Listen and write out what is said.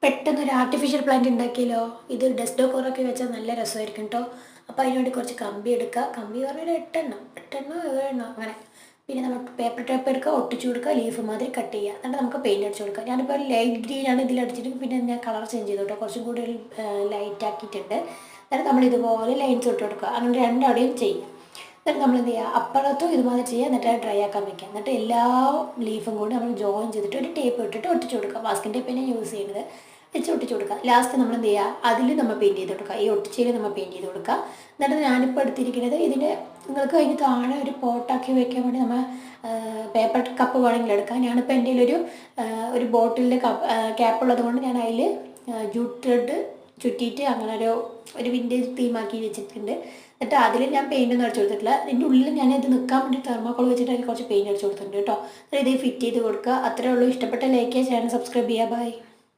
പെട്ടെന്നൊരു artificial plant ഉണ്ടാക്കിയല്ലോ. ഇത് desk ഡെക്കോറൊക്കെ വെച്ചാൽ നല്ല രസമായിരിക്കും കേട്ടോ. അപ്പോൾ അതിന് വേണ്ടി കുറച്ച് കമ്പി എടുക്കുക. കമ്പി പറഞ്ഞാൽ 8 എണ്ണോ 7 എണ്ണോ അങ്ങനെ. പിന്നെ നമുക്ക് പേപ്പർ ടേപ്പ് എടുക്കുക, ഒട്ടിച്ചു കൊടുക്കുക, ലീഫ് മാതിരി കട്ട് ചെയ്യുക. എന്നിട്ട് നമുക്ക് പെയിൻറ്റ് അടിച്ചു കൊടുക്കുക. ഞാനിപ്പോൾ ലൈറ്റ് ഗ്രീനാണ് ഇതിൽ അടിച്ചിട്ട്, പിന്നെ ഞാൻ കളർ ചേഞ്ച് ചെയ്തു കേട്ടോ, കുറച്ചും കൂടി ഒരു ലൈറ്റ് ആക്കിയിട്ടുണ്ട്. എന്നിട്ട് നമ്മൾ ഇതുപോലെ ലൈൻസ് ഇട്ട് കൊടുക്കുക. അങ്ങനെ രണ്ടവിടെയും ചെയ്യുക. എന്നിട്ട് നമ്മൾ എന്ത് ചെയ്യുക, അപ്പുറത്തും ഇതുമാതിരി ചെയ്യുക. എന്നിട്ട് അത് ഡ്രൈ ആക്കാൻ വയ്ക്കുക. എന്നിട്ട് എല്ലാ ലീഫും കൂടി നമ്മൾ ജോയിൻ ചെയ്തിട്ട് ഒരു ടേപ്പ് ഇട്ടിട്ട് ഒട്ടിച്ചു കൊടുക്കുക. മാസ്കിൻ ടേപ്പ് തന്നെ യൂസ് ചെയ്യുന്നത്. വെച്ച് ഒട്ടിച്ച് കൊടുക്കുക. ലാസ്റ്റ് നമ്മൾ എന്ത് ചെയ്യുക, അതിൽ നമ്മൾ പെയിൻറ്റ് ചെയ്ത് കൊടുക്കുക. ഈ ഒട്ടിച്ചയിൽ നമ്മൾ പെയിൻറ്റ് ചെയ്ത് കൊടുക്കുക. എന്നിട്ട് ഞാനിപ്പോൾ എടുത്തിരിക്കുന്നത് ഇതിൻ്റെ നിങ്ങൾക്ക് അതിന് താഴെ ഒരു പോട്ടാക്കി വയ്ക്കാൻ വേണ്ടി നമ്മൾ പേപ്പർ കപ്പ് വേണമെങ്കിൽ എടുക്കാം. ഞാനിപ്പോൾ എൻ്റെ ഒരു ബോട്ടിലിൻ്റെ ക്യാപ്പുള്ളത് കൊണ്ട് ഞാൻ അതിൽ ജൂട്ട് ത്രെഡ് ചുറ്റിയിട്ട് അങ്ങനെ ഒരു വിൻറ്റേജ് തീമാക്കി വെച്ചിട്ടുണ്ട്. എന്നിട്ട് അതിൽ ഞാൻ പെയിൻ്റ് ഒന്നും അടിച്ചു കൊടുത്തിട്ടില്ല. ഇതിൻ്റെ ഉള്ളിൽ ഞാൻ ഇത് നിൽക്കാൻ വേണ്ടി തെർമോക്കോൾ വെച്ചിട്ട് അതിൽ കുറച്ച് പെയിൻറ്റ് അടിച്ചു കൊടുത്തിട്ടുണ്ട് കേട്ടോ. ഇത് ഫിറ്റ് ചെയ്ത് കൊടുക്കുക. അത്രേ ഉള്ളൂ. ഇഷ്ടപ്പെട്ട ലൈക്ക് ചെയ്യുക, ചാനൽ സബ്സ്ക്രൈബ് ചെയ്യുക. ബൈ.